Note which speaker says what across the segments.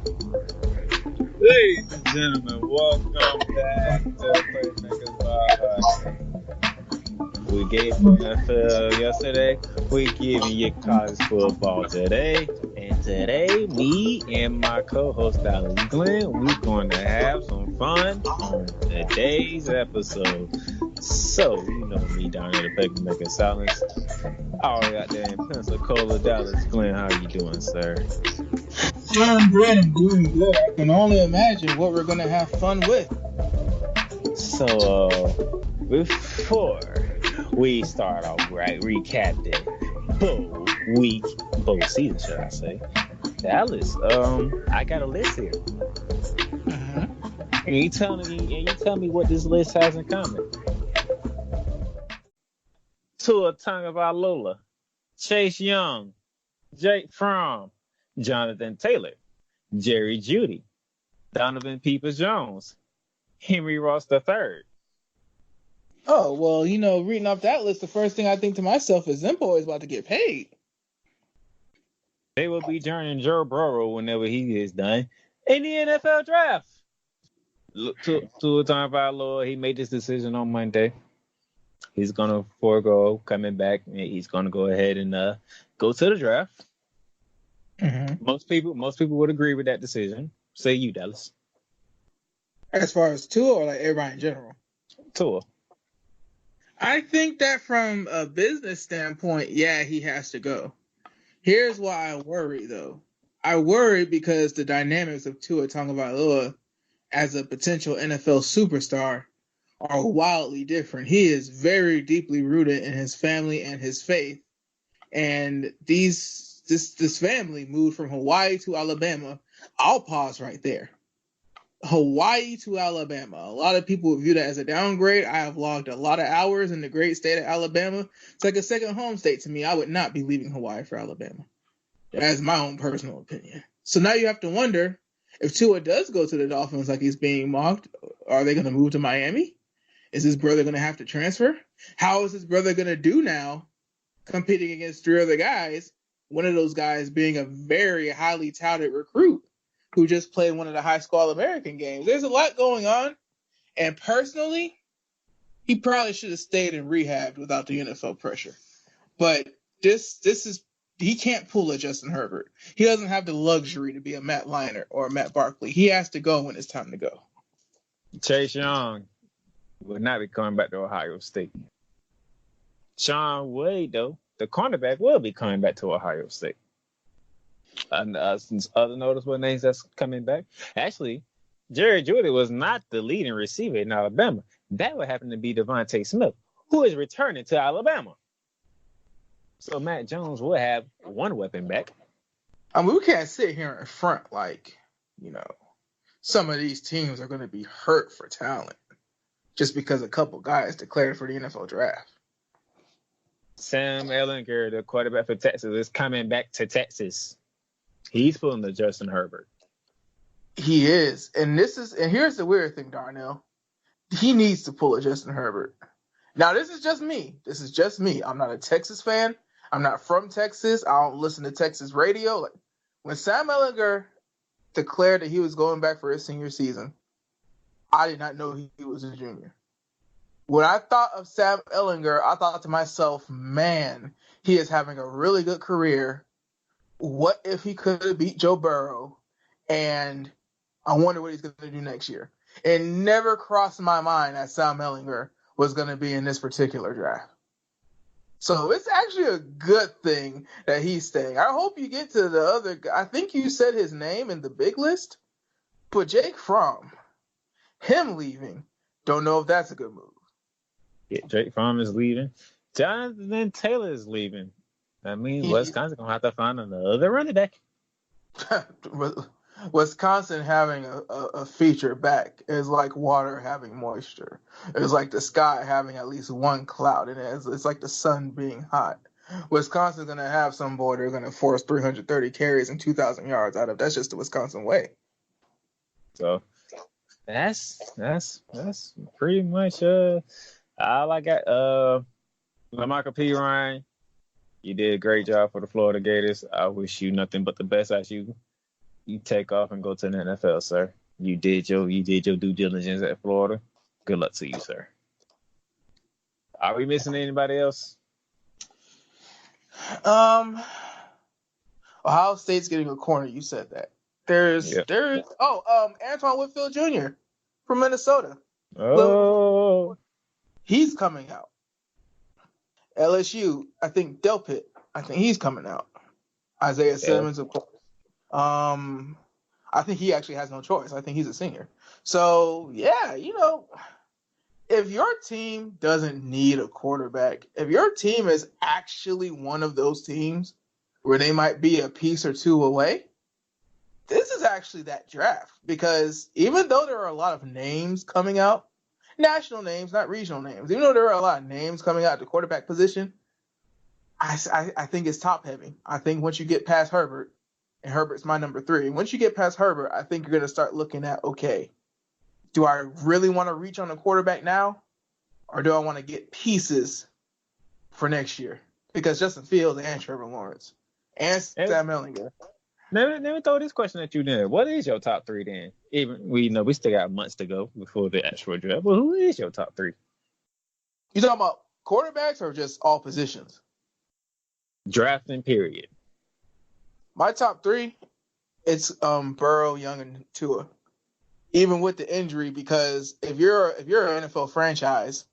Speaker 1: Ladies and gentlemen, welcome back to Playmakers Podcast. We gave you NFL yesterday. We're giving you college football today. And today, me and my co-host Dallas Glenn, we're going to have some fun on today's episode. So, you know me down at the Playmaker Silence. All the way out there in Pensacola, Dallas Glenn, how you doing, sir?
Speaker 2: I'm great. I'm doing good. I can only imagine what we're gonna have fun with.
Speaker 1: So, before we start off, right, recapping bowl season, should I say? Dallas, I got a list here. And you tell me what this list has in common. Tua Tagovailoa, Chase Young, Jake Fromm, Jonathan Taylor, Jerry Jeudy, Donovan Peoples-Jones, Henry Ross III.
Speaker 2: Oh, well, reading off that list, the first thing I think to myself is them boys about to get paid.
Speaker 1: They will be joining Joe Burrow whenever he is done in the NFL draft. Look to Tagovailoa, he made this decision on Monday. He's gonna forego coming back, and he's gonna go ahead and go to the draft. Mm-hmm. Most people would agree with that decision. Say you, Dallas.
Speaker 2: As far as Tua or like everybody in general?
Speaker 1: Tua.
Speaker 2: I think that from a business standpoint, yeah, he has to go. Here's why I worry, though. I worry because the dynamics of Tua Tagovailoa as a potential NFL superstar are wildly different. He is very deeply rooted in his family and his faith. And this family moved from Hawaii to Alabama. I'll pause right there. Hawaii to Alabama. A lot of people view that as a downgrade. I have logged a lot of hours in the great state of Alabama. It's like a second home state to me. I would not be leaving Hawaii for Alabama. That's my own personal opinion. So now you have to wonder, if Tua does go to the Dolphins like he's being mocked, are they going to move to Miami? Is his brother going to have to transfer? How is his brother going to do now competing against three other guys, one of those guys being a very highly touted recruit who just played one of the high school All-American games? There's a lot going on. And personally, he probably should have stayed and rehabbed without the NFL pressure. But this is, he can't pull a Justin Herbert. He doesn't have the luxury to be a Matt Leinart or a Matt Barkley. He has to go when it's time to go.
Speaker 1: Chase Young will not be coming back to Ohio State. Sean Wade, though, the cornerback, will be coming back to Ohio State. And some other notable names that's coming back. Actually, Jerry Jeudy was not the leading receiver in Alabama. That would happen to be Devontae Smith, who is returning to Alabama. So Matt Jones will have one weapon back.
Speaker 2: I mean, we can't sit here in front like, some of these teams are going to be hurt for talent just because a couple guys declared for the NFL draft.
Speaker 1: Sam Ehlinger, the quarterback for Texas, is coming back to Texas. He's pulling the Justin Herbert.
Speaker 2: He is. And here's the weird thing, Darnell. He needs to pull a Justin Herbert. Now, this is just me. I'm not a Texas fan. I'm not from Texas. I don't listen to Texas radio. Like, when Sam Ehlinger declared that he was going back for his senior season, I did not know he was a junior. When I thought of Sam Ehlinger, I thought to myself, man, he is having a really good career. What if he could have beat Joe Burrow? And I wonder what he's going to do next year. It never crossed my mind that Sam Ehlinger was going to be in this particular draft. So it's actually a good thing that he's staying. I hope you get to the other guy. I think you said his name in the big list, but Jake Fromm, him leaving, don't know if that's a good move.
Speaker 1: Yeah, Jake Fromm is leaving. Jonathan Taylor is leaving. I mean, Wisconsin going to have to find another running back.
Speaker 2: Wisconsin having a feature back is like water having moisture. It's like the sky having at least one cloud in it. It's like the sun being hot. Wisconsin's going to have some boy they're going to force 330 carries and 2,000 yards out of. That's just the Wisconsin way.
Speaker 1: So that's pretty much all I got. LaMarcus P. Ryan, you did a great job for the Florida Gators. I wish you nothing but the best as you You take off and go to the NFL, sir. You did your due diligence at Florida. Good luck to you, sir. Are we missing anybody else?
Speaker 2: Ohio State's getting a corner. You said that. There's
Speaker 1: Yeah.
Speaker 2: Antoine Whitfield Jr. from Minnesota.
Speaker 1: Oh,
Speaker 2: He's coming out. LSU, I think Delpit, I think he's coming out. Isaiah Simmons, of course. I think he actually has no choice. I think he's a senior. So yeah, if your team doesn't need a quarterback, if your team is actually one of those teams where they might be a piece or two away, this is actually that draft. Because even though there are a lot of names coming out, national names, not regional names, even though there are a lot of names coming out at the quarterback position, I think it's top heavy. I think once you get past Herbert, and Herbert's my number 3, once you get past Herbert, I think you're going to start looking at, okay, do I really want to reach on a quarterback now? Or do I want to get pieces for next year? Because Justin Fields and Trevor Lawrence and Sam Ellinger.
Speaker 1: Let me throw this question at you then. What is your top 3 then? Even we know we still got months to go before the actual draft. But who is your top 3?
Speaker 2: You talking about quarterbacks or just all positions?
Speaker 1: Drafting period.
Speaker 2: My top 3, it's Burrow, Young, and Tua. Even with the injury, because if you're an NFL franchise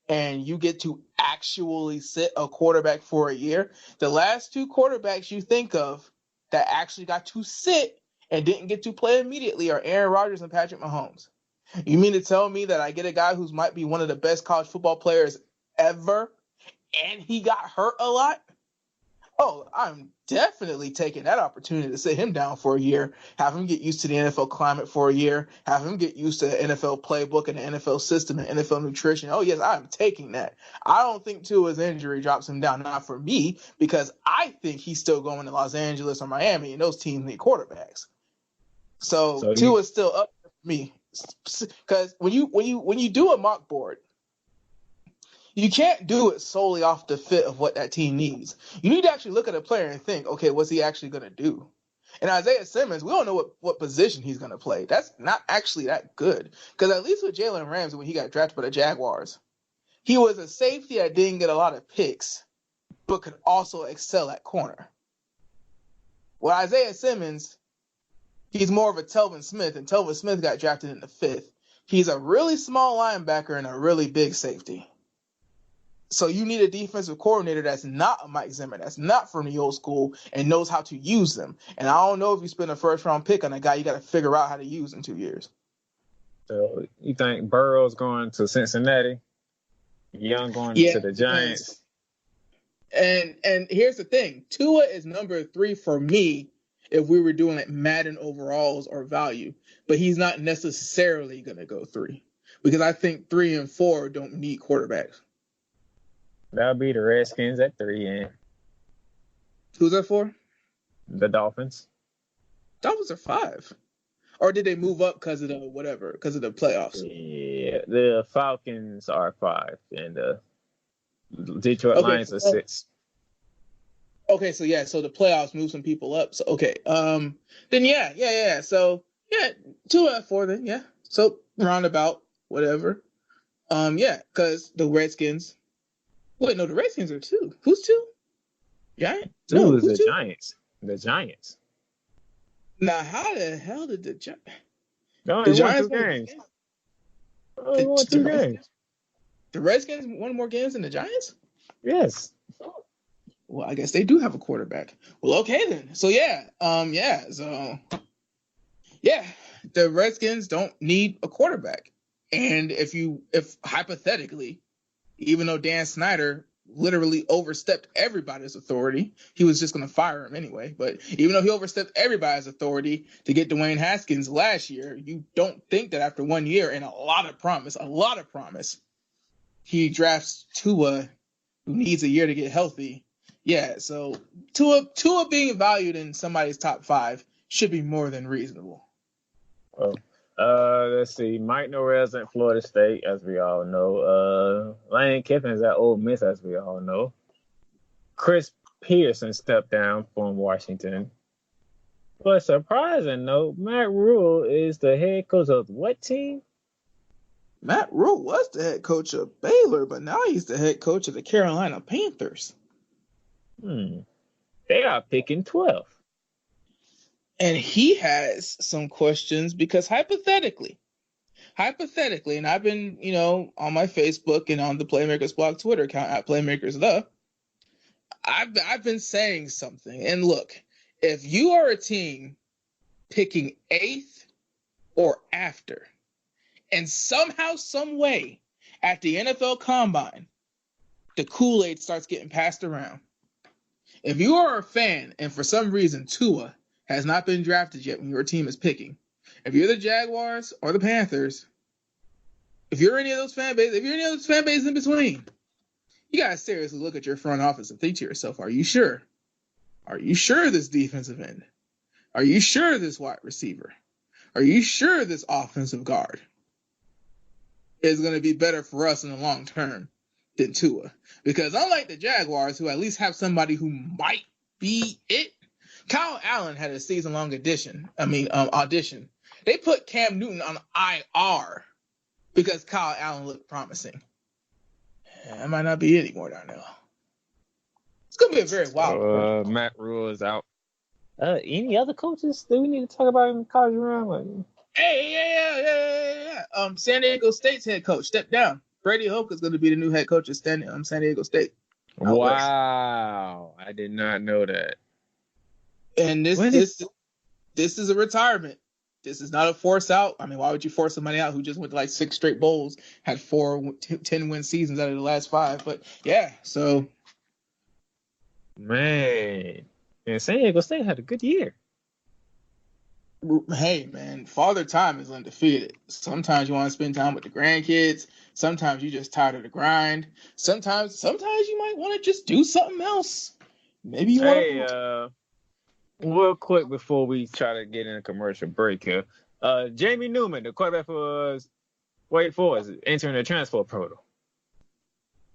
Speaker 2: and you get to actually sit a quarterback for a year, the last 2 quarterbacks you think of that actually got to sit and didn't get to play immediately are Aaron Rodgers and Patrick Mahomes. You mean to tell me that I get a guy who's might be one of the best college football players ever, and he got hurt a lot? Oh, I'm definitely taking that opportunity to sit him down for a year, have him get used to the NFL climate for a year, have him get used to the NFL playbook and the NFL system and NFL nutrition. Oh, yes, I'm taking that. I don't think Tua's injury drops him down, not for me, because I think he's still going to Los Angeles or Miami, and those teams need quarterbacks. So Tua's still up for me, because when you do a mock board, you can't do it solely off the fit of what that team needs. You need to actually look at a player and think, okay, what's he actually going to do? And Isaiah Simmons, we don't know what position he's going to play. That's not actually that good. Because at least with Jalen Ramsey, when he got drafted by the Jaguars, he was a safety that didn't get a lot of picks, but could also excel at corner. With Isaiah Simmons, he's more of a Telvin Smith, and Telvin Smith got drafted in the 5th. He's a really small linebacker and a really big safety. So you need a defensive coordinator that's not a Mike Zimmer, that's not from the old school, and knows how to use them. And I don't know if you spend a first-round pick on a guy you got to figure out how to use in 2 years.
Speaker 1: So you think Burrow's going to Cincinnati, Young going to the Giants?
Speaker 2: And here's the thing. Tua is number 3 for me if we were doing like Madden overalls or value. But he's not necessarily going to go 3. Because I think 3 and 4 don't need quarterbacks.
Speaker 1: That'll be the Redskins at 3, and
Speaker 2: who's that for?
Speaker 1: The Dolphins.
Speaker 2: Dolphins are 5. Or did they move up because of the whatever? Because of the playoffs?
Speaker 1: Yeah, the Falcons are 5, and the Detroit Lions are 6.
Speaker 2: Okay, so the playoffs move some people up. So okay, then yeah. So yeah, 2 and 4 then, yeah. So roundabout, whatever. Because the Redskins. Wait, no, the Redskins are 2. Who's 2? Giants?
Speaker 1: 2 is the 2? Giants. The Giants.
Speaker 2: Now, how the hell did the Giants?
Speaker 1: No, they won 2 games. They won 2 games.
Speaker 2: The Redskins won more games than the Giants?
Speaker 1: Yes.
Speaker 2: Well, I guess they do have a quarterback. Well, okay then. So the Redskins don't need a quarterback. And if hypothetically, even though Dan Snyder literally overstepped everybody's authority, he was just going to fire him anyway. But even though he overstepped everybody's authority to get Dwayne Haskins last year, you don't think that after 1 year and a lot of promise, he drafts Tua, who needs a year to get healthy. Yeah, so Tua being valued in somebody's top 5 should be more than reasonable.
Speaker 1: Oh. Let's see. Mike Norvell's at Florida State, as we all know. Lane Kiffin's at Ole Miss, as we all know. Chris Pearson stepped down from Washington. But surprising note, Matt Rule is the head coach of what team?
Speaker 2: Matt Rule was the head coach of Baylor, but now he's the head coach of the Carolina Panthers.
Speaker 1: They are picking 12.
Speaker 2: And he has some questions because hypothetically, and I've been, on my Facebook and on the Playmakers blog Twitter account at Playmakers I've been saying something. And look, if you are a team picking 8th or after, and somehow, some way, at the NFL Combine, the Kool-Aid starts getting passed around. If you are a fan and for some reason Tua has not been drafted yet when your team is picking, if you're the Jaguars or the Panthers, if you're any of those fan bases in between, you gotta seriously look at your front office and think to yourself, are you sure? Are you sure this defensive end? Are you sure this wide receiver? Are you sure this offensive guard is going to be better for us in the long term than Tua? Because unlike the Jaguars, who at least have somebody who might be it, Kyle Allen had a season-long audition. They put Cam Newton on IR because Kyle Allen looked promising. That might not be it anymore down there. It's going to be a very wild.
Speaker 1: Matt Rule is out. Any other coaches that we need to talk about in the college round?
Speaker 2: Yeah. San Diego State's head coach stepped down. Brady Hoke is going to be the new head coach of San Diego State.
Speaker 1: Wow, I did not know that.
Speaker 2: And this is a retirement. This is not a force out. I mean, why would you force somebody out who just went to like 6 straight bowls, had 4 10-win seasons out of the last 5? But yeah, so.
Speaker 1: Man, and San Diego State had a good year.
Speaker 2: Hey, man, father time is undefeated. Sometimes you want to spend time with the grandkids. Sometimes you're just tired of the grind. Sometimes you might want to just do something else. Maybe you want
Speaker 1: to... real quick before we try to get in a commercial break here. Jamie Newman, the quarterback for Wake Forest, is entering the transfer portal.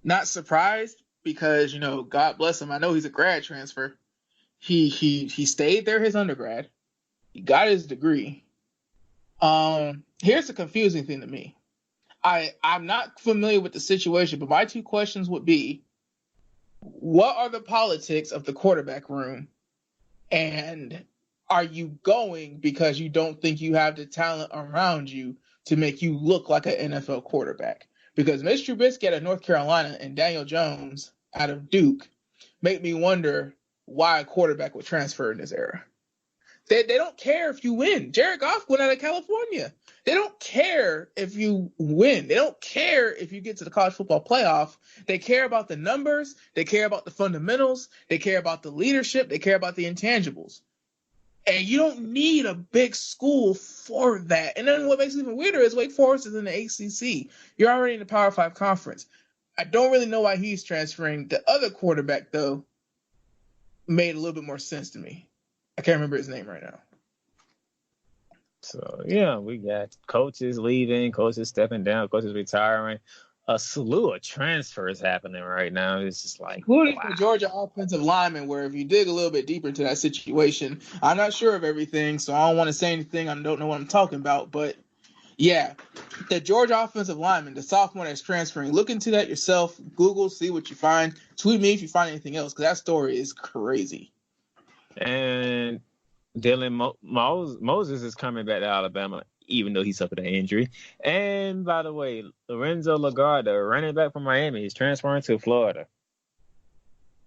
Speaker 2: Not surprised because, God bless him. I know he's a grad transfer. He stayed there his undergrad. He got his degree. Here's the confusing thing to me. I'm not familiar with the situation, but my 2 questions would be, what are the politics of the quarterback room? And are you going because you don't think you have the talent around you to make you look like an NFL quarterback? Because Mitch Trubisky out of North Carolina and Daniel Jones out of Duke make me wonder why a quarterback would transfer in this era. They don't care if you win. Jared Goff went out of California. They don't care if you win. They don't care if you get to the college football playoff. They care about the numbers. They care about the fundamentals. They care about the leadership. They care about the intangibles. And you don't need a big school for that. And then what makes it even weirder is Wake Forest is in the ACC. You're already in the Power 5 conference. I don't really know why he's transferring. The other quarterback, though, made a little bit more sense to me. I can't remember his name right now.
Speaker 1: So, yeah, we got coaches leaving, coaches stepping down, coaches retiring. A slew of transfers happening right now. It's just like,
Speaker 2: including the Georgia offensive lineman, where if you dig a little bit deeper into that situation, I'm not sure of everything, so I don't want to say anything. I don't know what I'm talking about. But, yeah, the Georgia offensive lineman, the sophomore that's transferring, look into that yourself. Google, see what you find. Tweet me if you find anything else, because that story is crazy.
Speaker 1: And Dylan Moses is coming back to Alabama, even though he suffered an injury. And by the way, Lorenzo Lagarda, running back from Miami, is transferring to Florida.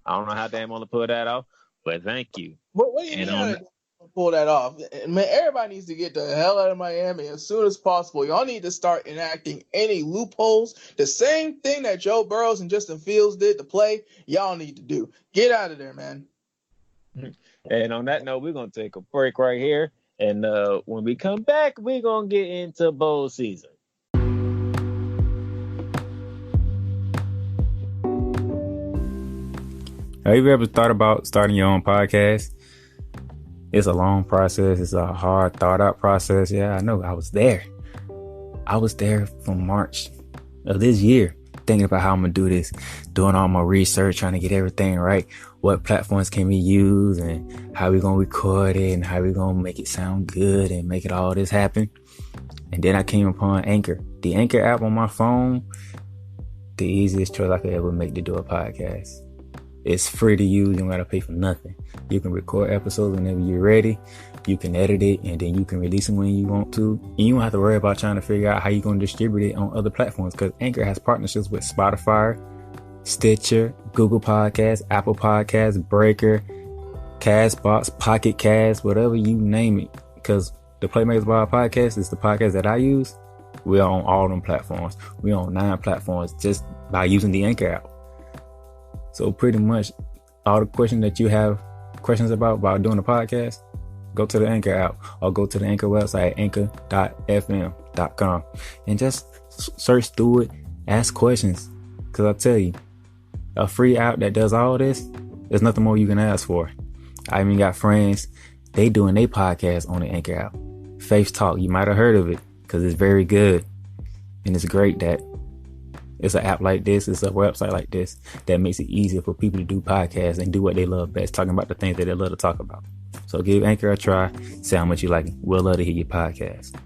Speaker 1: I don't know how they want to pull that off, but thank you.
Speaker 2: What do you mean pull that off? Man, everybody needs to get the hell out of Miami as soon as possible. Y'all need to start enacting any loopholes. The same thing that Joe Burrows and Justin Fields did to play, y'all need to do. Get out of there, man.
Speaker 1: And on that note, we're going to take a break right here. And when we come back, we're going to get into bowl season.
Speaker 3: Have you ever thought about starting your own podcast? It's a long process. It's a hard, thought-out process. Yeah, I know. I was there. I was there from March of this year. thinking about how I'm gonna do this, doing all my research, trying to get everything right. What platforms can we use and how we gonna record it and how we gonna make it sound good and make it all this happen. And then I came upon Anchor. The Anchor app on my phone, the easiest choice I could ever make to do a podcast. It's free to use. You don't gotta pay for nothing. You can record episodes whenever you're ready. You can edit it and then you can release them when you want to. And you don't have to worry about trying to figure out how you're going to distribute it on other platforms, because Anchor has partnerships with Spotify, Stitcher, Google Podcasts, Apple Podcasts, Breaker, Castbox, Pocket Cast, whatever you name it. Because the Playmakers Bar podcast is the podcast that I use. We're on all them platforms. We're on 9 platforms just by using the Anchor app. So pretty much all the questions that you have questions about doing a podcast, go to the Anchor app or go to the Anchor website, anchor.fm.com, and just search through it, ask questions. Because I tell you, a free app that does all this, there's nothing more you can ask for. I even got friends, they doing their podcast on the Anchor app. Faith Talk, you might have heard of it because it's very good. And it's great that it's an app like this, it's a website like this that makes it easier for people to do podcasts and do what they love best, talking about the things that they love to talk about. So give Anchor a try, see how much you like it. We'll love to hear your podcast.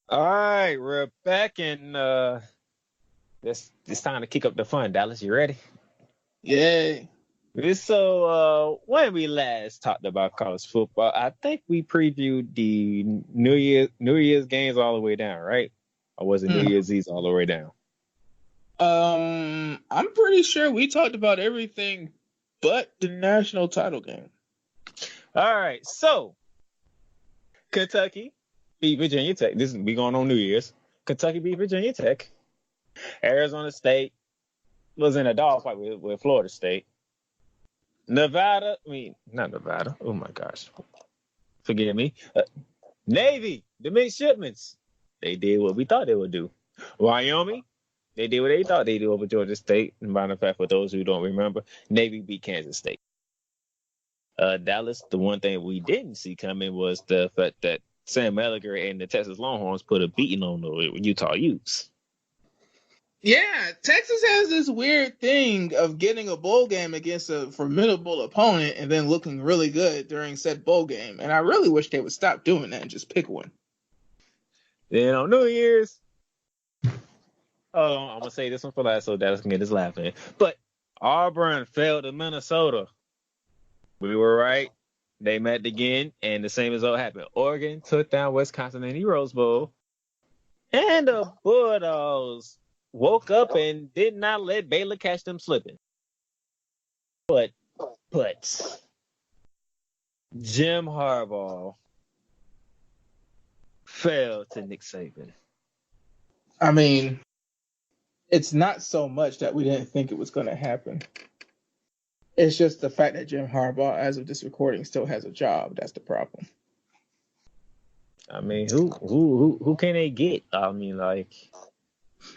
Speaker 1: All right, we're back, and it's time to kick up the fun. Dallas, you ready?
Speaker 2: Yay.
Speaker 1: So when we last talked about college football, I think we previewed the New Year's games all the way down, right? Or was it New Year's Eve all the way down?
Speaker 2: I'm pretty sure we talked about everything but the national title game.
Speaker 1: All right, so Kentucky beat Virginia Tech. We going on New Year's. Kentucky beat Virginia Tech. Arizona State was in a dogfight with Florida State. Not Nevada. Oh my gosh, forgive me. Navy, the midshipments, they did what we thought they would do. Wyoming, they did what they thought they did over Georgia State. And matter of fact, for those who don't remember, Navy beat Kansas State. Dallas, the one thing we didn't see coming was the fact that Sam Ehlinger and the Texas Longhorns put a beating on the Utah Utes.
Speaker 2: Yeah, Texas has this weird thing of getting a bowl game against a formidable opponent and then looking really good during said bowl game. And I really wish they would stop doing that and just pick one.
Speaker 1: Then on New Year's, I'm going to say this one for last so Dallas can get his laugh in. But Auburn fell to Minnesota. We were right. They met again, and the same result happened. Oregon took down Wisconsin in the Rose Bowl. And the Bulldogs woke up and did not let Baylor catch them slipping. But Jim Harbaugh fell to Nick Saban.
Speaker 2: I mean, it's not so much that we didn't think it was going to happen. It's just the fact that Jim Harbaugh, as of this recording, still has a job. That's the problem.
Speaker 1: I mean, who can they get? I mean, like.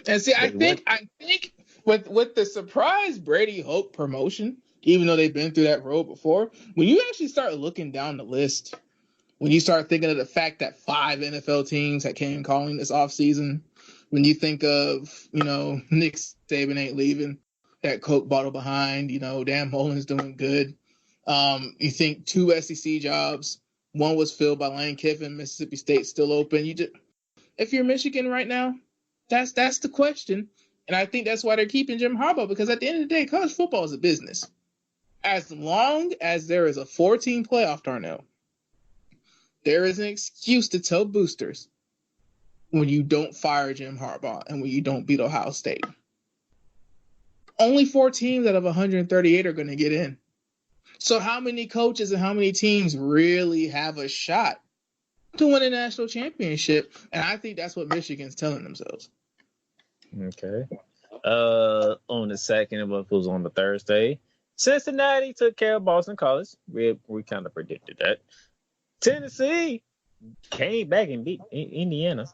Speaker 2: And see, I think with the surprise Brady Hoke promotion, even though they've been through that road before, when you actually start looking down the list, when you start thinking of the fact that 5 NFL teams that came calling this offseason, when you think of, Nick Saban ain't leaving, that Coke bottle behind, Dan Mullen's doing good. You think 2 SEC jobs, one was filled by Lane Kiffin, Mississippi State still open. If you're Michigan right now, that's the question. And I think that's why they're keeping Jim Harbaugh, because at the end of the day, college football is a business. As long as there is a 14 playoff, Darnell, there is an excuse to tell boosters when you don't fire Jim Harbaugh and when you don't beat Ohio State. Only 4 teams out of 138 are going to get in. So how many coaches and how many teams really have a shot to win a national championship? And I think that's what Michigan's telling themselves.
Speaker 1: Okay. On the second, it was on the Thursday. Cincinnati took care of Boston College. We kind of predicted that. Tennessee came back and beat Indiana.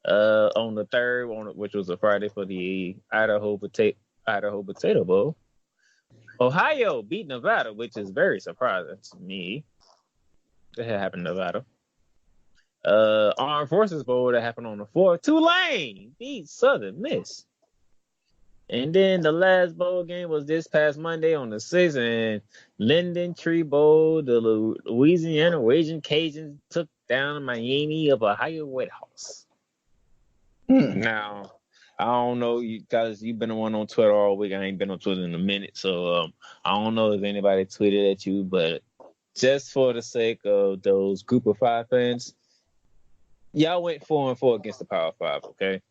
Speaker 1: On the third, which was a Friday for the Idaho Potato Bowl. Ohio beat Nevada, which is very surprising to me. That happened in Nevada. Armed Forces Bowl that happened on the 4th. Tulane beat Southern Miss. And then the last bowl game was this past Monday on the 6th, and Linden Tree Bowl, the Louisiana Raging Cajuns took down Miami of Ohio Wethouse. Now, I don't know, you guys, you've been the one on Twitter all week. I ain't been on Twitter in a minute, so I don't know if anybody tweeted at you, but just for the sake of those Group of 5 fans, y'all went 4-4 against the Power 5, okay?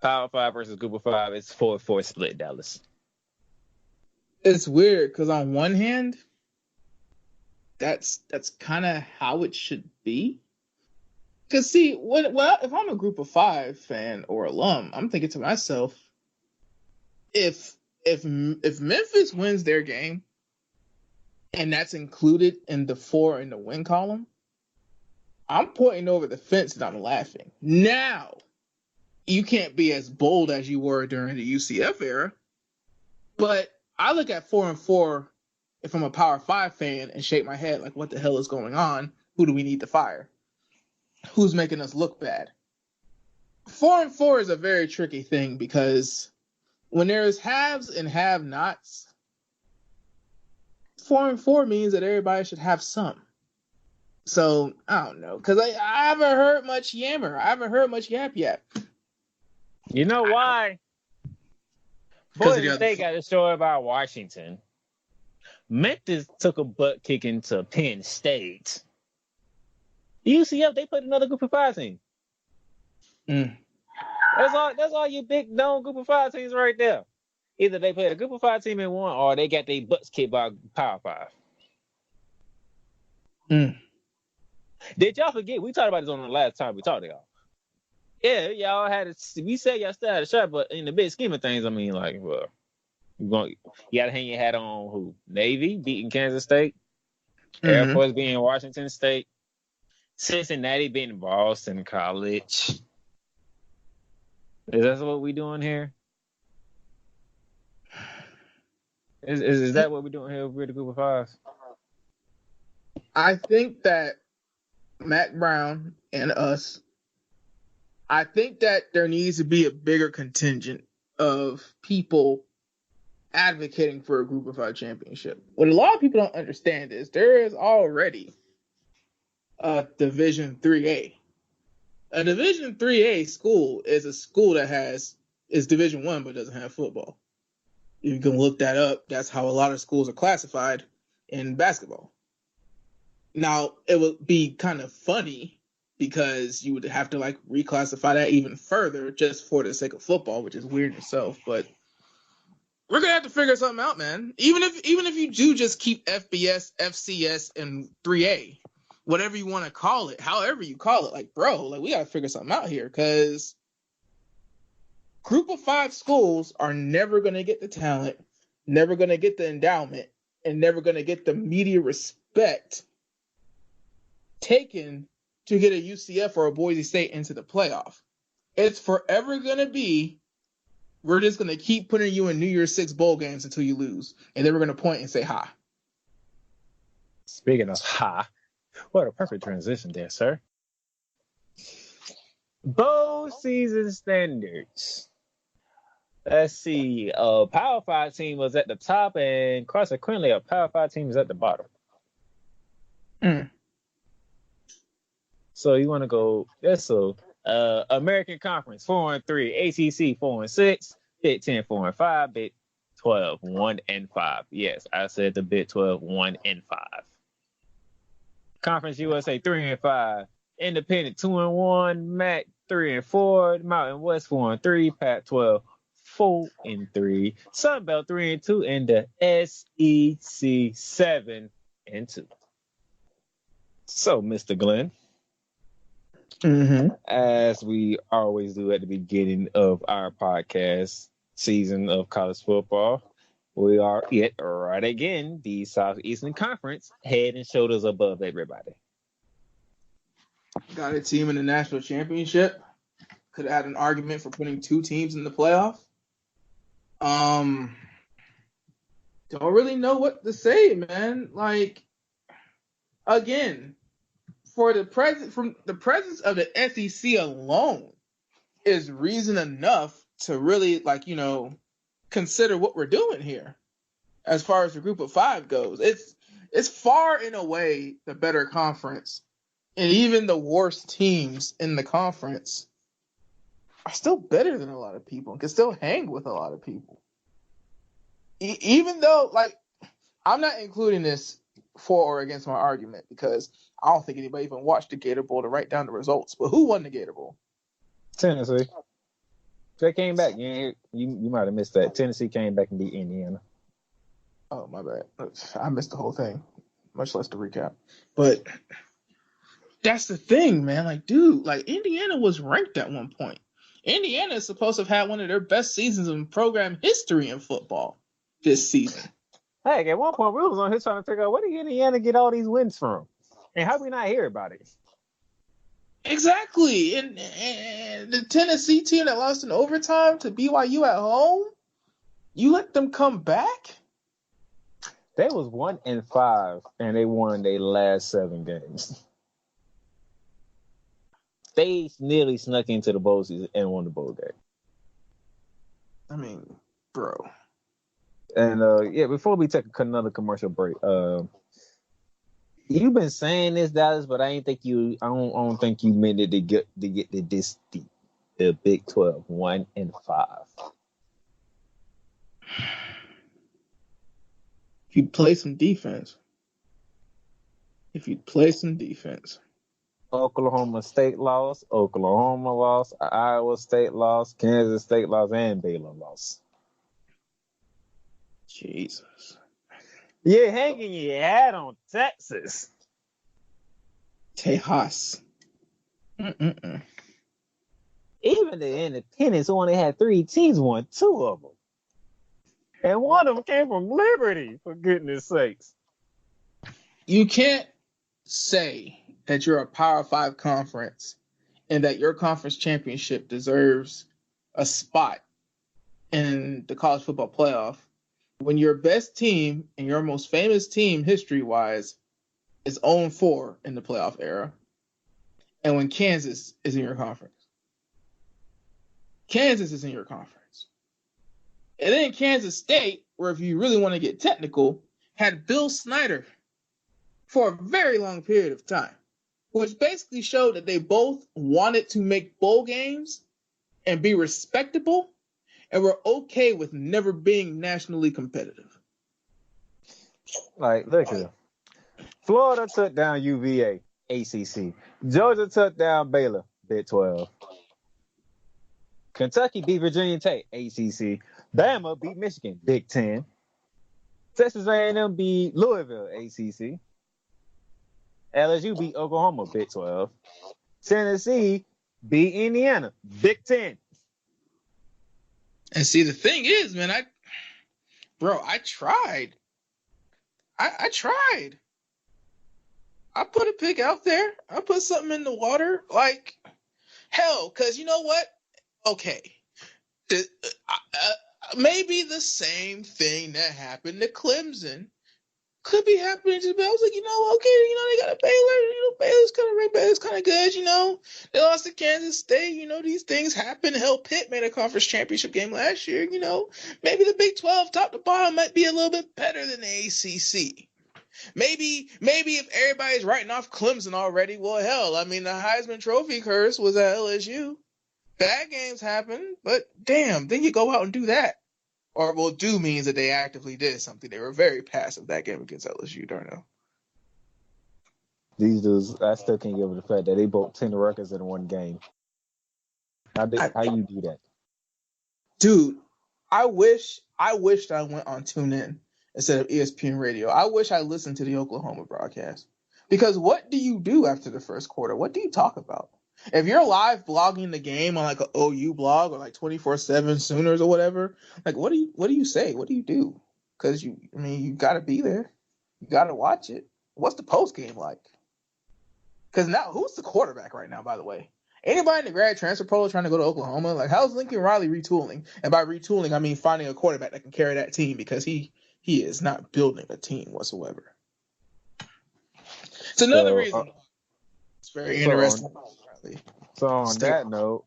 Speaker 1: Power 5 versus Group of 5, it's 4-4 split, Dallas.
Speaker 2: It's weird because on one hand, that's kind of how it should be. Because see, if I'm a Group of 5 fan or alum, I'm thinking to myself, if Memphis wins their game, and that's included in the 4 in the win column, I'm pointing over the fence and I'm laughing. Now, you can't be as bold as you were during the UCF era, but I look at 4-4 if I'm a Power 5 fan and shake my head like, what the hell is going on? Who do we need to fire? Who's making us look bad? 4-4 is a very tricky thing because when there's haves and have-nots, 4-4 means that everybody should have some. So, I don't know. Because I haven't heard much yammer. I haven't heard much yap.
Speaker 1: You know why? Boise State got destroyed by Washington. Memphis took a butt kicking to Penn State. UCF, they played another Group of 5 team. That's all you big known Group of 5 teams right there. Either they played a Group of 5 team in one, or they got their butts kicked by Power 5. Did y'all forget? We talked about this on the last time we talked to y'all. Yeah, y'all had it. We said y'all still had a shot, but in the big scheme of things, I mean, like, well, you got to hang your hat on who? Navy beating Kansas State, Air Force beating Washington State, Cincinnati beating Boston College. Is that what we doing here? Is that what we're doing here with the Group of 5s?
Speaker 2: I think that Mac Brown and us, I think that there needs to be a bigger contingent of people advocating for a Group of 5 championship. What a lot of people don't understand is there is already a Division 3A. A Division 3A school is a school that is Division 1 but doesn't have football. You can look that up. That's how a lot of schools are classified in basketball. Now, it would be kind of funny because you would have to like reclassify that even further just for the sake of football, which is weird in itself. But we're gonna have to figure something out, man. Even if you do just keep FBS, FCS, and 3A, whatever you want to call it, however you call it, like, bro, like, we gotta figure something out here because Group of 5 schools are never gonna get the talent, never gonna get the endowment, and never gonna get the media respect taken to get a UCF or a Boise State into the playoff. It's forever going to be, we're just going to keep putting you in New Year's 6 bowl games until you lose. And then we're going to point and say, ha.
Speaker 1: Speaking of ha, what a perfect transition there, sir. Bowl season standards. Let's see. A Power 5 team was at the top, and consequently, a Power 5 team is at the bottom. So you want to go? Yes. So American Conference 4-3, ACC 4-6, Big 10 4-5, Big 12 1-5. Yes, I said the Big 12 1-5. Conference USA 3-5, Independent 2-1, MAC 3-4, Mountain West 4-3, Pac-12 4-3, Sun Belt 3-2, and the SEC 7-2. So, Mr. Glenn. As we always do at the beginning of our podcast season of college football, we are yet right again the Southeastern Conference, head and shoulders above everybody.
Speaker 2: Got a team in the national championship. Could have had an argument for putting 2 teams in the playoff. Don't really know what to say, man. Like, again, from the presence of the SEC alone is reason enough to really consider what we're doing here as far as the group of five goes. It's far and away the better conference, and even the worst teams in the conference are still better than a lot of people and can still hang with a lot of people. Even though, I'm not including this for or against my argument because I don't think anybody even watched the Gator Bowl to write down the results. But who won the Gator Bowl?
Speaker 1: Tennessee. They came back. You might have missed that. Tennessee came back and beat Indiana.
Speaker 2: Oh, my bad. I missed the whole thing, much less the recap. But that's the thing, man. Dude, Indiana was ranked at one point. Indiana is supposed to have had one of their best seasons in program history in football this season.
Speaker 1: Heck, at one point we was on here trying to figure out where did Indiana get all these wins from, and how we not hear about it.
Speaker 2: Exactly, and the Tennessee team that lost in overtime to BYU at home, you let them come back?
Speaker 1: They was 1-5, and they won their last 7 games. They nearly snuck into the bowl season and won the bowl game.
Speaker 2: I mean, bro.
Speaker 1: And before we take another commercial break, you've been saying this, Dallas, but I don't think you meant it to get this deep. The Big 12, 1-5.
Speaker 2: If you'd play some defense.
Speaker 1: Oklahoma State lost, Oklahoma lost, Iowa State lost, Kansas State lost, and Baylor lost.
Speaker 2: Jesus.
Speaker 1: You're hanging your hat on Texas.
Speaker 2: Tejas.
Speaker 1: Even the Independents, who only had 3 teams, won 2 of them. And one of them came from Liberty, for goodness sakes.
Speaker 2: You can't say that you're a Power 5 conference and that your conference championship deserves a spot in the college football playoff when your best team and your most famous team history-wise is 0-4 in the playoff era, and when Kansas is in your conference. Kansas is in your conference. And then Kansas State, where if you really want to get technical, had Bill Snyder for a very long period of time, which basically showed that they both wanted to make bowl games and be respectable and were okay with never being nationally competitive.
Speaker 1: Look here. Florida took down UVA, ACC. Georgia took down Baylor, Big 12. Kentucky beat Virginia Tech, ACC. Bama beat Michigan, Big 10. Texas A&M beat Louisville, ACC. LSU beat Oklahoma, Big 12. Tennessee beat Indiana, Big 10.
Speaker 2: And see, the thing is, man, I tried. I tried. I put a pick out there. I put something in the water. Hell, because you know what? Okay. Maybe the same thing that happened to Clemson could be happening to me. I was like, okay, they got a Baylor. Baylor's kind of good, They lost to Kansas State. These things happen. Hell, Pitt made a conference championship game last year. Maybe the Big 12 top to bottom might be a little bit better than the ACC. Maybe if everybody's writing off Clemson already, well, hell, the Heisman Trophy curse was at LSU. Bad games happen, but damn, then you go out and do that. Or, well, do means that they actively did something. They were very passive that game against LSU, Darnell.
Speaker 1: These dudes, I still can't get over the fact that they broke 10 records in one game. How you do that?
Speaker 2: Dude, I wished I went on TuneIn instead of ESPN Radio. I wish I listened to the Oklahoma broadcast. Because what do you do after the first quarter? What do you talk about? If you're live blogging the game on an OU blog or 24/7 Sooners or whatever, what do you say? What do you do? Because you got to be there. You got to watch it. What's the post game like? Because now, who's the quarterback right now, by the way? Anybody in the grad transfer portal trying to go to Oklahoma? How's Lincoln Riley retooling? And by retooling, I mean finding a quarterback that can carry that team because he is not building a team whatsoever. It's another
Speaker 1: So,
Speaker 2: reason. It's very
Speaker 1: so
Speaker 2: interesting.
Speaker 1: on that note,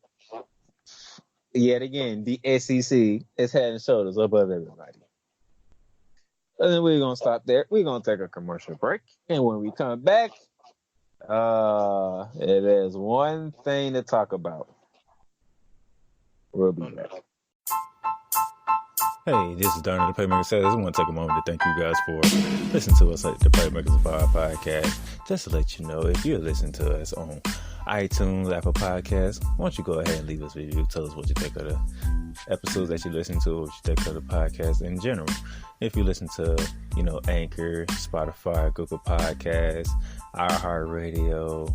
Speaker 1: yet again, the SEC is head and shoulders above everybody. And then we're gonna stop there. We're gonna take a commercial break, and when we come back, it is one thing to talk about. We'll be back.
Speaker 3: Hey, this is Darnell, the Playmaker Says. I want to take a moment to thank you guys for listening to us at the Playmakers podcast. Just to let you know, if you're listening to us on iTunes, Apple Podcasts, why don't you go ahead and leave us a review. Tell us what you think of the episodes that you listen to, what you think of the podcast in general. If you listen to, Anchor, Spotify, Google Podcasts, iHeartRadio,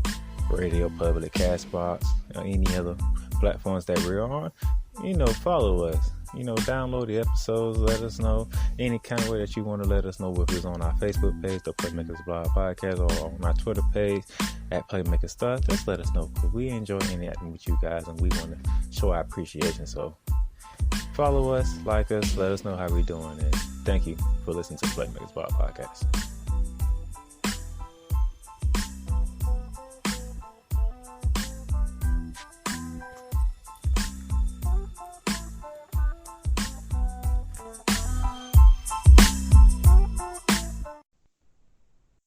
Speaker 3: Radio Public, Castbox, or any other platforms that we're on, follow us. Download the episodes, let us know any kind of way that you want to let us know, if it's on our Facebook page, the Playmakers Blog Podcast, or on our Twitter page at Playmakers Stuff. Just let us know, because we enjoy interacting with you guys and we want to show our appreciation. So follow us, like us, let us know how we're doing, and thank you for listening to Playmakers Blog Podcast.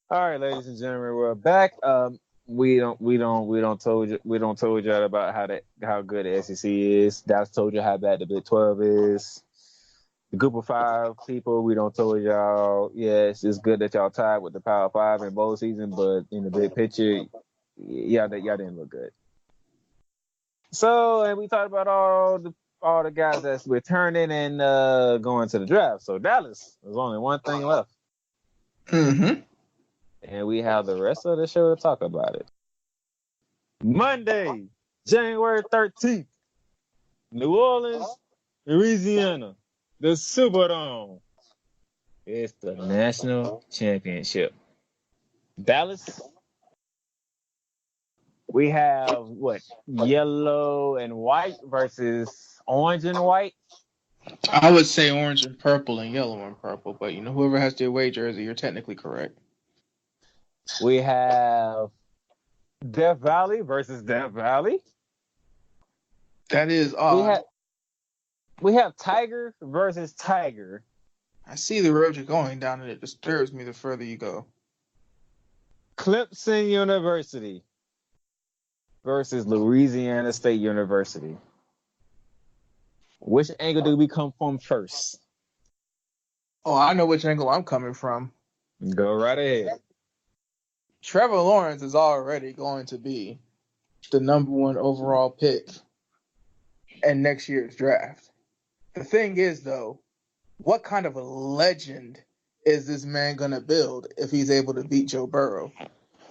Speaker 1: All right, ladies and gentlemen, we're back. We don't told you about how good the SEC is. That's told you how bad the Big 12 is. The Group of 5 people, we don't told y'all. Yes, it's good that y'all tied with the Power 5 in bowl season, but in the big picture, y'all didn't look good. So, and we talked about all the guys that's returning and going to the draft. So Dallas, there's only one thing left.
Speaker 2: Mm-hmm.
Speaker 1: And we have the rest of the show to talk about it. Monday, January 13th, New Orleans, Louisiana, the Superdome. It's the national championship. Dallas, we have yellow and white versus orange and white.
Speaker 2: I would say orange and purple and yellow and purple, but whoever has the away jersey, you're technically correct.
Speaker 1: We have Death Valley versus Death Valley.
Speaker 2: That is odd.
Speaker 1: We have Tiger versus Tiger.
Speaker 2: I see the road you're going down, and it disturbs me the further you go.
Speaker 1: Clemson University versus Louisiana State University. Which angle do we come from first?
Speaker 2: Oh, I know which angle I'm coming from.
Speaker 1: Go right ahead.
Speaker 2: Trevor Lawrence is already going to be the number 1 overall pick in next year's draft. The thing is, though, what kind of a legend is this man going to build if he's able to beat Joe Burrow?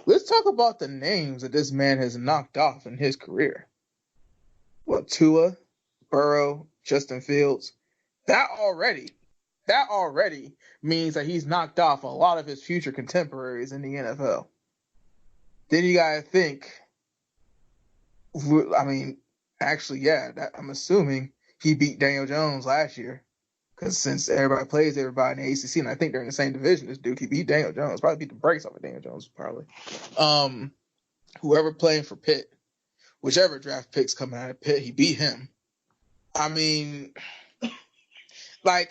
Speaker 2: Let's talk about the names that this man has knocked off in his career. Tua, Burrow, Justin Fields. That already means that he's knocked off a lot of his future contemporaries in the NFL. Then you gotta think, I'm assuming he beat Daniel Jones last year, because since everybody plays everybody in the ACC, and I think they're in the same division as Duke, he beat Daniel Jones, probably beat the brakes off of Daniel Jones, probably. Whoever playing for Pitt, whichever draft pick's coming out of Pitt, he beat him. I mean, Dabo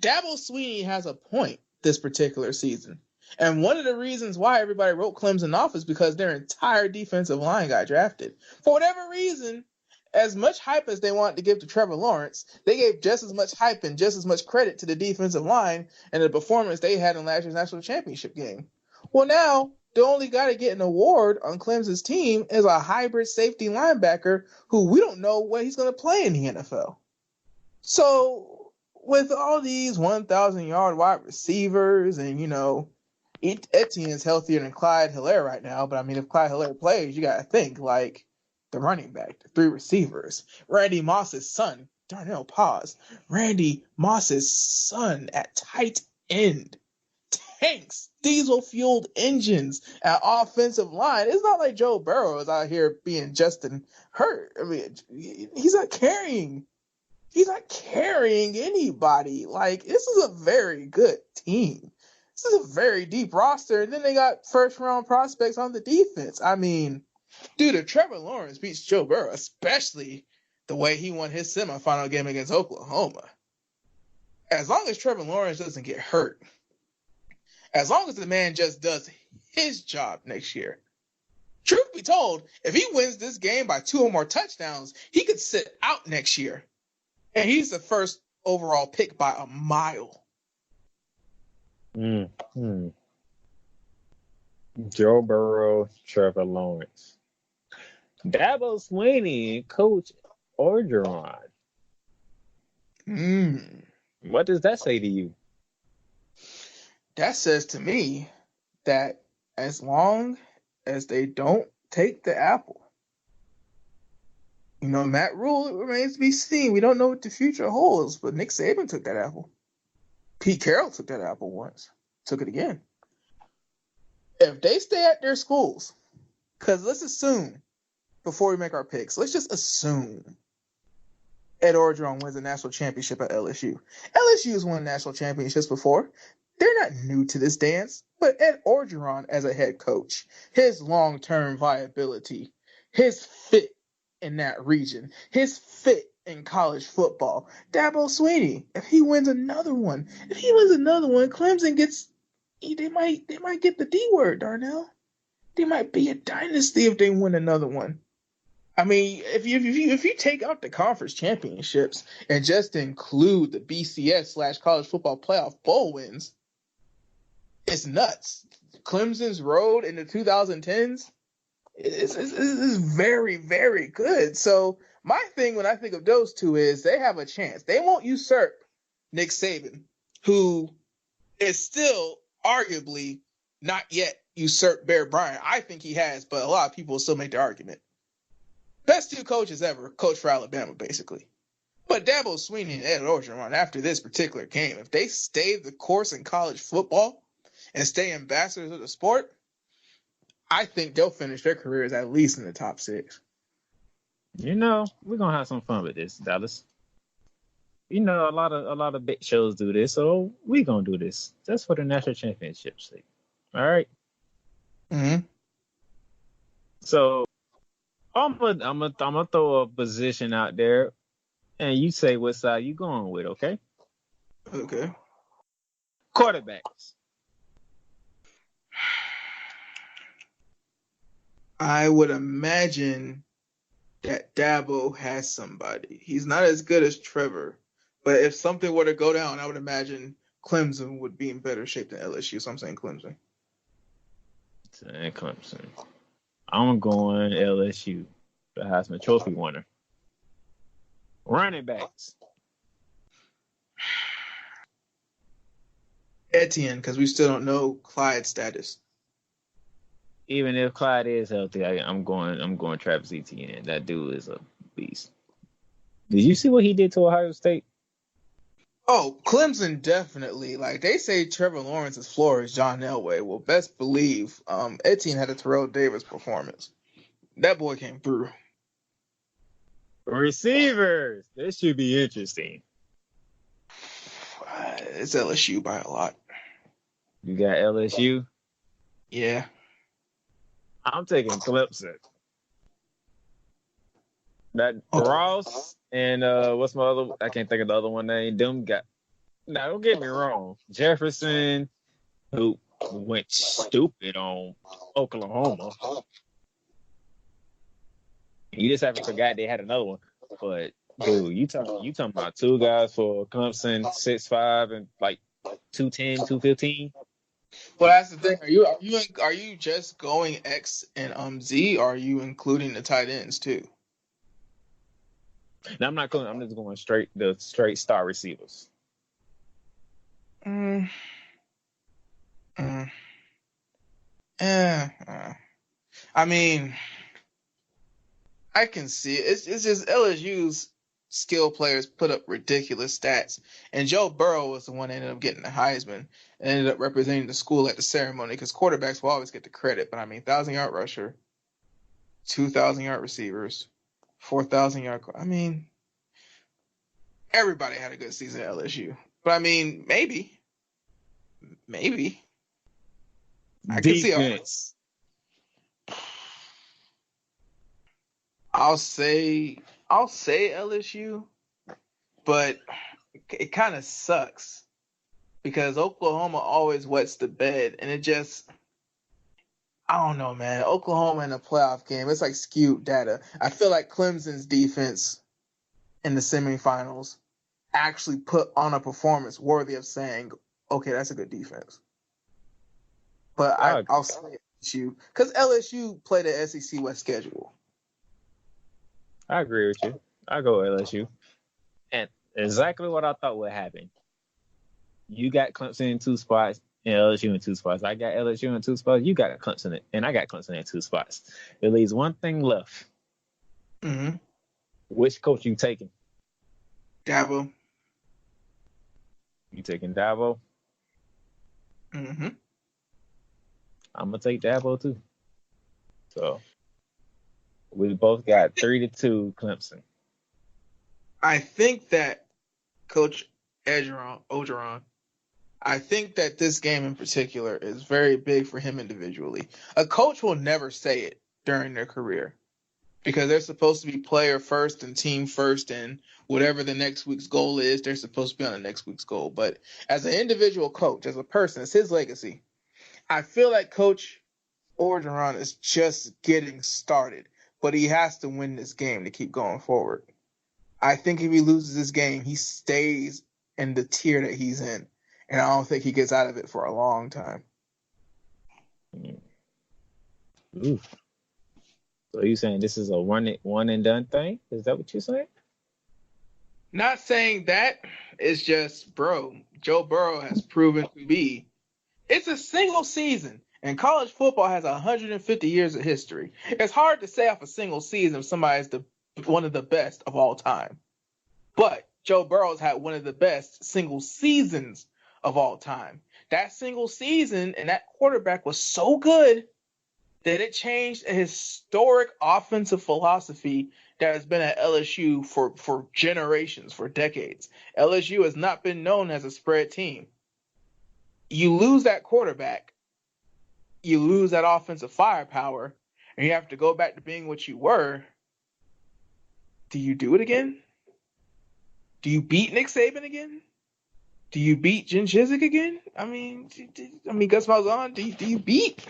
Speaker 2: Swinney has a point this particular season. And one of the reasons why everybody wrote Clemson off is because their entire defensive line got drafted. For whatever reason, as much hype as they wanted to give to Trevor Lawrence, they gave just as much hype and just as much credit to the defensive line and the performance they had in last year's national championship game. Well, now, the only guy to get an award on Clemson's team is a hybrid safety linebacker who we don't know what he's going to play in the NFL. So, with all these 1,000-yard wide receivers and, Etienne's healthier than Clyde Hilaire right now, but if Clyde Hilaire plays, you got to think the running back, the 3 receivers, Randy Moss's son, Darnell, pause. Randy Moss's son at tight end, tanks, diesel-fueled engines at offensive line. It's not like Joe Burrow is out here being Justin Hurt. He's not carrying anybody. This is a very good team. This is a very deep roster, and then they got first-round prospects on the defense. I mean, dude, if Trevor Lawrence beats Joe Burrow, especially the way he won his semifinal game against Oklahoma, as long as Trevor Lawrence doesn't get hurt, as long as the man just does his job next year, truth be told, if he wins this game by 2 or more touchdowns, he could sit out next year. And he's the first overall pick by a mile.
Speaker 1: Joe Burrow, Trevor Lawrence. Dabo Swinney, Coach Orgeron. What does that say to you?
Speaker 2: That says to me that as long as they don't take the apple, Matt Rule, it remains to be seen. We don't know what the future holds, but Nick Saban took that apple. Pete Carroll took that apple once. Took it again. If they stay at their schools, because let's assume, before we make our picks, let's just assume Ed Orgeron wins a national championship at LSU. LSU's won national championships before. They're not new to this dance, but Ed Orgeron as a head coach, his long-term viability, his fit in that region, his fit in college football. Dabo Swinney, if he wins another one, Clemson gets, they might get the D word, Darnell. They might be a dynasty if they win another one. I mean, if you take out the conference championships and just include the BCS/college football playoff bowl wins, it's nuts. Clemson's road in the 2010s is very, very good. So my thing when I think of those two is they have a chance. They won't usurp Nick Saban, who is still arguably not yet usurped Bear Bryant. I think he has, but a lot of people will still make the argument. Best 2 coaches ever, coach for Alabama, basically. But Dabo Swinney and Ed Orgeron, after this particular game, if they stay the course in college football and stay ambassadors of the sport, I think they'll finish their careers at least in the top 6.
Speaker 1: We're gonna have some fun with this, Dallas. A lot of big shows do this, so we're gonna do this just for the national championship sake. All right.
Speaker 2: Mm-hmm.
Speaker 1: So I'm gonna throw a position out there, and you say what side you going with, okay?
Speaker 2: Okay.
Speaker 1: Quarterbacks.
Speaker 2: I would imagine that Dabo has somebody. He's not as good as Trevor, but if something were to go down, I would imagine Clemson would be in better shape than LSU. So I'm saying Clemson.
Speaker 1: Clemson. I'm going LSU, the Heisman Trophy winner. Running backs.
Speaker 2: Etienne, because we still don't know Clyde's status.
Speaker 1: Even if Clyde is healthy, I'm going Travis Etienne. That dude is a beast. Did you see what he did to Ohio State?
Speaker 2: Oh, Clemson definitely. Like they say Trevor Lawrence's floor is John Elway. Well, best believe Etienne had a Terrell Davis performance. That boy came through.
Speaker 1: Receivers. This should be interesting.
Speaker 2: It's LSU by a lot.
Speaker 1: You got LSU?
Speaker 2: Yeah.
Speaker 1: I'm taking Clemson. That Ross and what's my other? I can't think of the other one name. Them got. Now don't get me wrong. Jefferson, who went stupid on Oklahoma. You just haven't forgot they had another one. But dude, you talking about 2 guys for Clemson, 6'5" and like 210, 215.
Speaker 2: Well, that's the thing. Are you just going X and Z? Or are you including the tight ends too?
Speaker 1: Now I'm not going. I'm just going straight star receivers.
Speaker 2: I mean, I can see it. It's just LSU's skill players put up ridiculous stats, and Joe Burrow was the one that ended up getting the Heisman and ended up representing the school at the ceremony because quarterbacks will always get the credit. But I mean, 1,000-yard rusher, 2,000-yard receivers, 4,000-yard. I mean, everybody had a good season at LSU. But I mean, maybe. I can see.
Speaker 1: Defense.
Speaker 2: I'll say LSU, but it kind of sucks because Oklahoma always wets the bed, and it just, I don't know, man. Oklahoma in a playoff game, it's like skewed data. I feel like Clemson's defense in the semifinals actually put on a performance worthy of saying, okay, that's a good defense. But I'll say LSU because LSU played the SEC West schedule.
Speaker 1: I agree with you. I go LSU. And exactly what I thought would happen. You got Clemson in 2 spots and LSU in 2 spots. I got LSU in 2 spots. You got Clemson and I got Clemson in 2 spots. It leaves one thing left.
Speaker 2: Mm-hmm.
Speaker 1: Which coach you taking?
Speaker 2: Dabo.
Speaker 1: You taking Dabo?
Speaker 2: Mm-hmm.
Speaker 1: I'm gonna take Dabo too. So we both got 3-2 Clemson.
Speaker 2: I think that Coach Orgeron, I think that this game in particular is very big for him individually. A coach will never say it during their career because they're supposed to be player first and team first, and whatever the next week's goal is, they're supposed to be on the next week's goal. But as an individual coach, as a person, it's his legacy. I feel like Coach Orgeron is just getting started, but he has to win this game to keep going forward. I think if he loses this game, he stays in the tier that he's in, and I don't think he gets out of it for a long time.
Speaker 1: Oof. So you saying this is a one and done thing? Is that what you're saying?
Speaker 2: Not saying that. It's just, bro, Joe Burrow has proven to be. It's a single season, and college football has 150 years of history. It's hard to say off a single season if somebody's one of the best of all time. But Joe Burrow's had one of the best single seasons of all time. That single season and that quarterback was so good that it changed a historic offensive philosophy that has been at LSU for generations, for decades. LSU has not been known as a spread team. You lose that quarterback, you lose that offensive firepower, and you have to go back to being what you were. Do you do it again? Do you beat Nick Saban again? Do you beat Jen Chizik again? I mean, Gus Malzahn, do you beat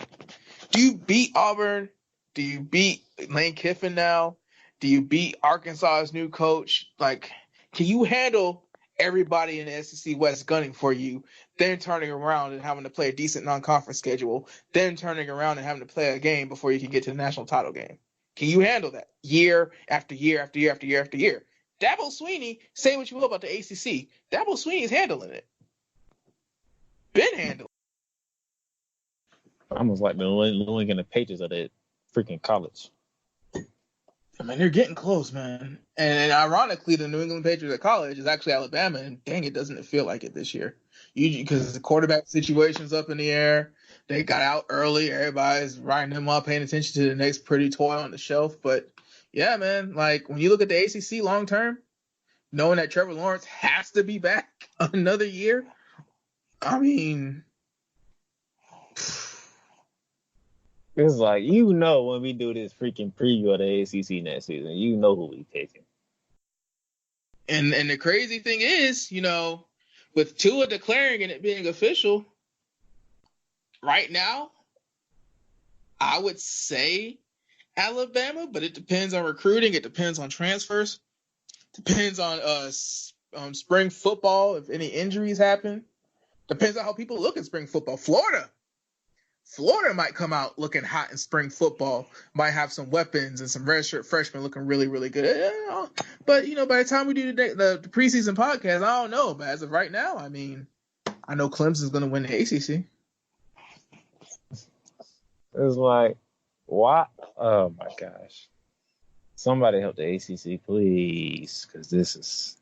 Speaker 2: Auburn? Do you beat Lane Kiffin now? Do you beat Arkansas's new coach? Like, can you handle everybody in the SEC West gunning for you, then turning around and having to play a decent non-conference schedule, then turning around and having to play a game before you can get to the national title game? Can you handle that year after year after year after year after year? Dabo Swinney, say what you will about the ACC, Dabo Swinney's handling it. Been handling it.
Speaker 1: Almost like the New England Patriots of the freaking college.
Speaker 2: I mean, they're getting close, man. And ironically, the New England Patriots at college is actually Alabama, and dang it, doesn't it feel like it this year? Because the quarterback situation's up in the air. They got out early. Everybody's writing them up, paying attention to the next pretty toy on the shelf. But, yeah, man, like, when you look at the ACC long term, knowing that Trevor Lawrence has to be back another year, I mean...
Speaker 1: It's like, when we do this freaking preview of the ACC next season, who we taking.
Speaker 2: And the crazy thing is, with Tua declaring and it being official, right now, I would say Alabama, but it depends on recruiting. It depends on transfers. Depends on spring football, if any injuries happen. Depends on how people look at spring football. Florida might come out looking hot in spring football, might have some weapons and some redshirt freshmen looking really, really good. But, by the time we do the preseason podcast, I don't know. But as of right now, I mean, I know Clemson's going to win the ACC.
Speaker 1: It's like, why? Oh, my gosh. Somebody help the ACC, please, because this is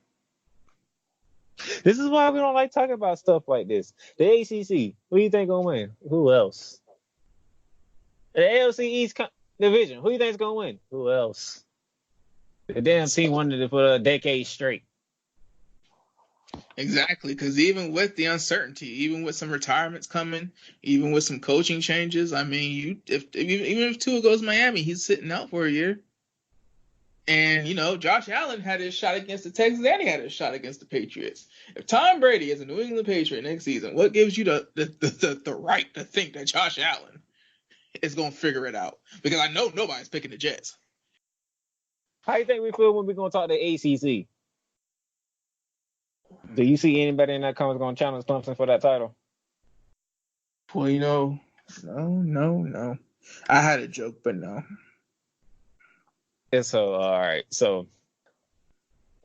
Speaker 1: why we don't like talking about stuff like this. The ACC, who do you think gonna win? Who else? The AFC East division, who do you think is gonna win? Who else? The damn team won it for a decade straight.
Speaker 2: Exactly, because even with the uncertainty, even with some retirements coming, even with some coaching changes, I mean, even if Tua goes to Miami, he's sitting out for a year. And Josh Allen had his shot against the Texans, and he had his shot against the Patriots. If Tom Brady is a New England Patriot next season, what gives you the right to think that Josh Allen is going to figure it out? Because I know nobody's picking the Jets.
Speaker 1: How you think we feel when we're gonna talk to ACC? Do you see anybody in that conference gonna challenge Clemson for that title?
Speaker 2: Well, no. I had a joke, but no.
Speaker 1: And so, all right. So,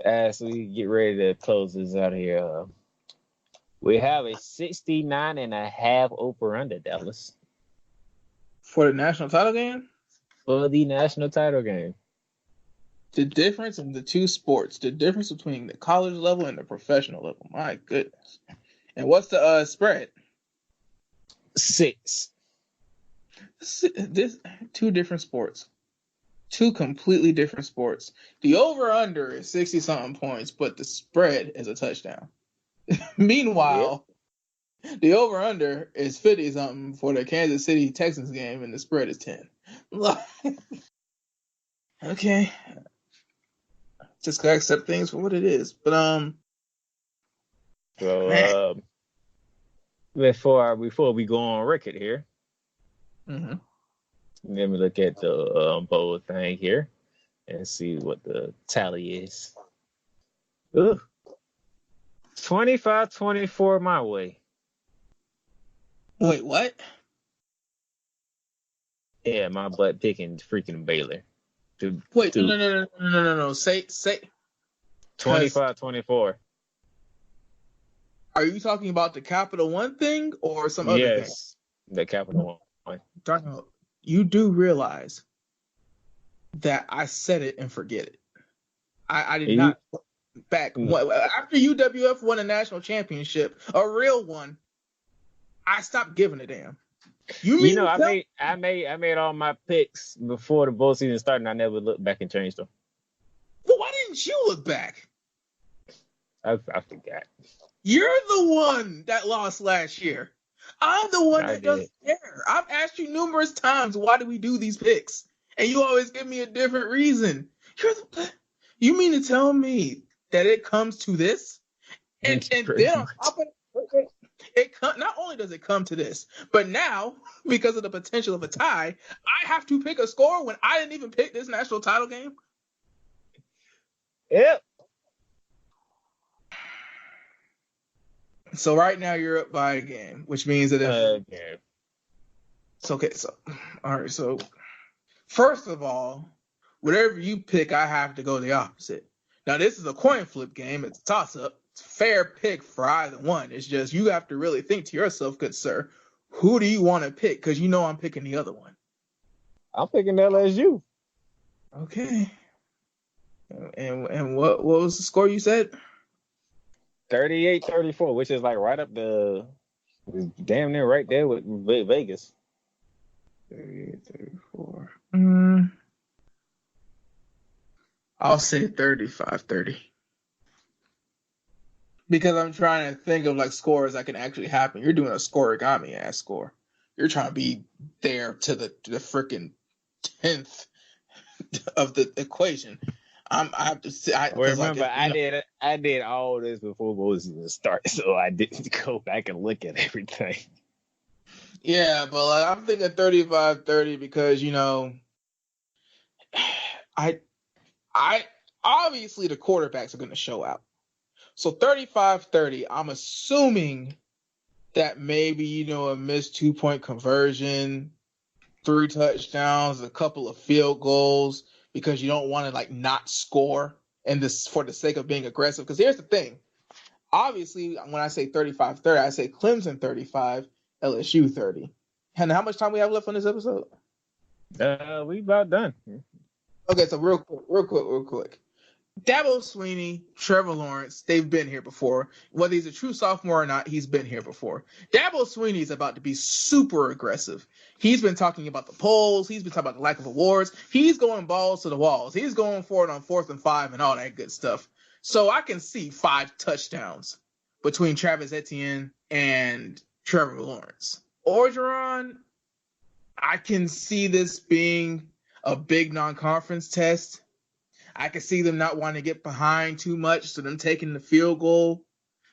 Speaker 1: as we get ready to close this out here, we have a 69.5 over under, Dallas,
Speaker 2: For the national title game?
Speaker 1: for the national title game.
Speaker 2: The difference in the two sports, the difference between the college level and the professional level. My goodness. And what's the spread?
Speaker 1: 6.
Speaker 2: This two different sports. Two completely different sports. The over-under is 60-something points, but the spread is a touchdown. Meanwhile, the over-under is 50-something for the Kansas City Texans game, and the spread is 10. Okay. Just gotta accept things for what it is. But
Speaker 1: So, before we go on record here,
Speaker 2: mm-hmm.
Speaker 1: let me look at the bowl thing here and see what the tally is. Ooh. 25-24 my way.
Speaker 2: Wait, what?
Speaker 1: Yeah, my butt picking freaking Baylor.
Speaker 2: Wait, no. Say.
Speaker 1: 25-24.
Speaker 2: Are you talking about the Capital One thing or some other thing?
Speaker 1: Yes, the Capital One.
Speaker 2: Talking about, you do realize that I said it and forget it. I did not back after UWF won a national championship, a real one. I stopped giving a damn.
Speaker 1: I made all my picks before the bowl season started, and I never looked back and changed them.
Speaker 2: Well, why didn't you look back?
Speaker 1: I forgot.
Speaker 2: You're the one that lost last year. I'm the one that doesn't care. I've asked you numerous times, why do we do these picks? And you always give me a different reason. You mean to tell me that it comes to this? And then on top of it, not only does it come to this, but now, because of the potential of a tie, I have to pick a score when I didn't even pick this national title game?
Speaker 1: Yep.
Speaker 2: So right now you're up by a game, which means that if all right, so first of all, whatever you pick, I have to go the opposite. Now this is a coin flip game, it's a toss-up. It's a fair pick for either one. It's just you have to really think to yourself, good sir, who do you want to pick? Because you know I'm picking the other one.
Speaker 1: I'm picking LSU.
Speaker 2: Okay. And what was the score you said?
Speaker 1: 38-34, which is like right up damn near right there with Vegas.
Speaker 2: 38-34. I'll say 35-30. Because I'm trying to think of like scores that can actually happen. You're doing a scoregami ass score. You're trying to be there to the freaking 10th of the equation. I have to say.
Speaker 1: Remember, I did all this before bowl season started, so I didn't go back and look at everything.
Speaker 2: Yeah, but like, I'm thinking 35-30 because I obviously the quarterbacks are going to show out. So 35-30, I'm assuming that maybe a missed 2-point conversion, 3 touchdowns, a couple of field goals, because you don't want to like not score and this for the sake of being aggressive. Because here's the thing. Obviously, when I say 35-30, I say Clemson 35, LSU 30. And how much time we have left on this episode?
Speaker 1: We about done.
Speaker 2: Okay, so real quick. Dabo Swinney, Trevor Lawrence, they've been here before. Whether he's a true sophomore or not, he's been here before. Dabo Swinney is about to be super aggressive. He's been talking about the polls. He's been talking about the lack of awards. He's going balls to the walls. He's going for it on 4th and 5 and all that good stuff. So I can see 5 touchdowns between Travis Etienne and Trevor Lawrence. Orgeron, I can see this being a big non-conference test. I can see them not wanting to get behind too much, so them taking the field goal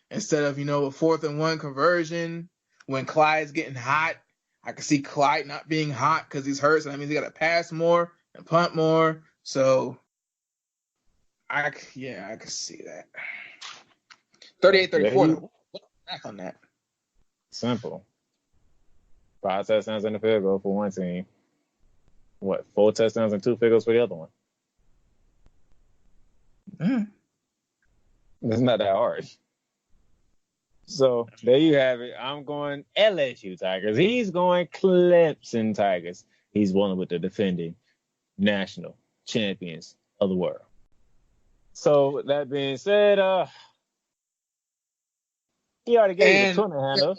Speaker 2: instead of, a 4th and 1 conversion when Clyde's getting hot. I can see Clyde not being hot because he's hurt, so that means he got to pass more and punt more. So, I can see that. 38-34. What's the math on that?
Speaker 1: Simple. 5 touchdowns in the field goal for one team. 4 touchdowns and 2 field goals for the other one? It's not that hard. So there you have it. I'm going LSU Tigers. He's going Clemson Tigers. He's one with the defending national champions of the world. So that being said, he already gave you the Twitter handle.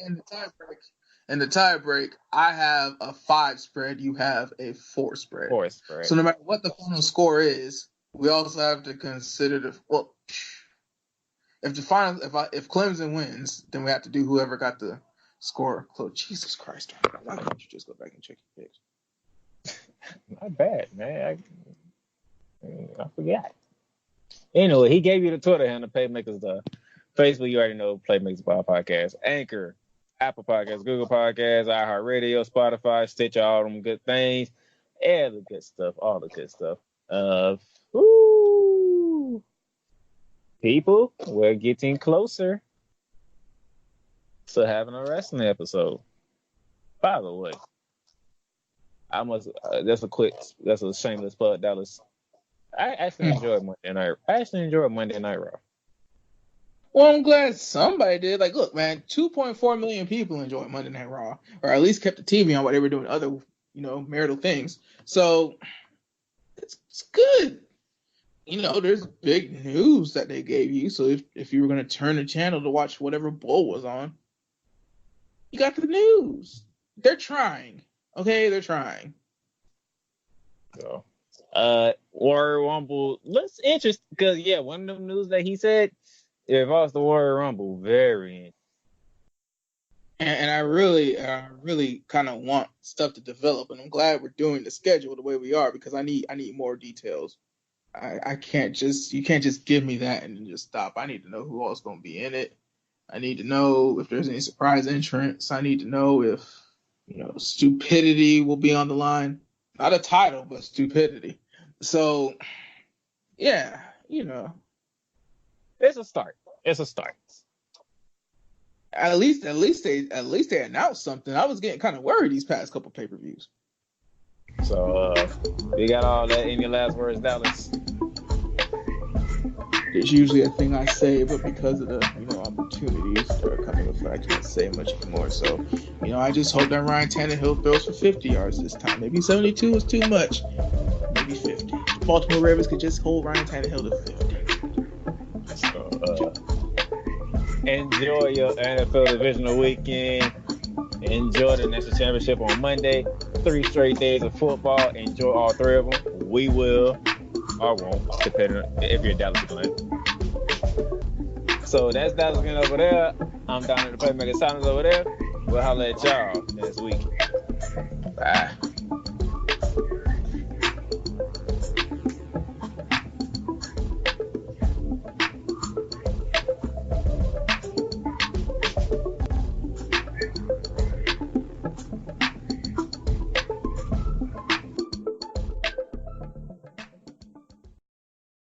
Speaker 2: In the tie break, I have a 5 spread. You have a 4 spread.
Speaker 1: 4 spread.
Speaker 2: So no matter what the final score is, we also have to consider if Clemson wins, then we have to do whoever got the score close. Jesus Christ! Why don't you just go back and check your picks?
Speaker 1: Not bad, man. I forgot. Anyway, he gave you the Twitter handle, Playmakers. The Facebook, you already know, Playmakers by Podcast, Anchor, Apple Podcasts, Google Podcasts, iHeartRadio, Spotify, Stitcher, all them good things, all the good stuff. People, we're getting closer to having a wrestling episode. By the way, that's a shameless plug, Dallas. I actually enjoyed Monday Night Raw.
Speaker 2: Well, I'm glad somebody did. Like, look, man, 2.4 million people enjoyed Monday Night Raw, or at least kept the TV on while they were doing other, marital things. So it's good. There's big news that they gave you. So if you were going to turn the channel to watch whatever bull was on, you got the news. They're trying. Okay, they're trying.
Speaker 1: So, Warrior Rumble looks interesting because, one of them news that he said, if I was the Warrior Rumble, very interesting.
Speaker 2: And I really kind of want stuff to develop, and I'm glad we're doing the schedule the way we are because I need more details. You can't just give me that and just stop. I need to know who else is going to be in it. I need to know if there's any surprise entrants. I need to know if, stupidity will be on the line. Not a title, but stupidity. So, yeah,
Speaker 1: It's a start.
Speaker 2: At least they announced something. I was getting kind of worried these past couple pay-per-views.
Speaker 1: So, you got all that in your last words, Dallas?
Speaker 2: It's usually a thing I say, but because of the opportunities that are coming up, I can't say much anymore. So, I just hope that Ryan Tannehill throws for 50 yards this time. Maybe 72 is too much. Maybe 50. The Baltimore Ravens could just hold Ryan Tannehill to 50.
Speaker 1: So, enjoy your NFL divisional weekend. Enjoy the national championship on Monday. 3 straight days of football. Enjoy all 3 of them. We will. Or won't, depending on if you're Dallas Glenn. So that's Dallas Glenn over there. I'm down at the Playmaker Silence over there. We'll holler at y'all next week. Bye.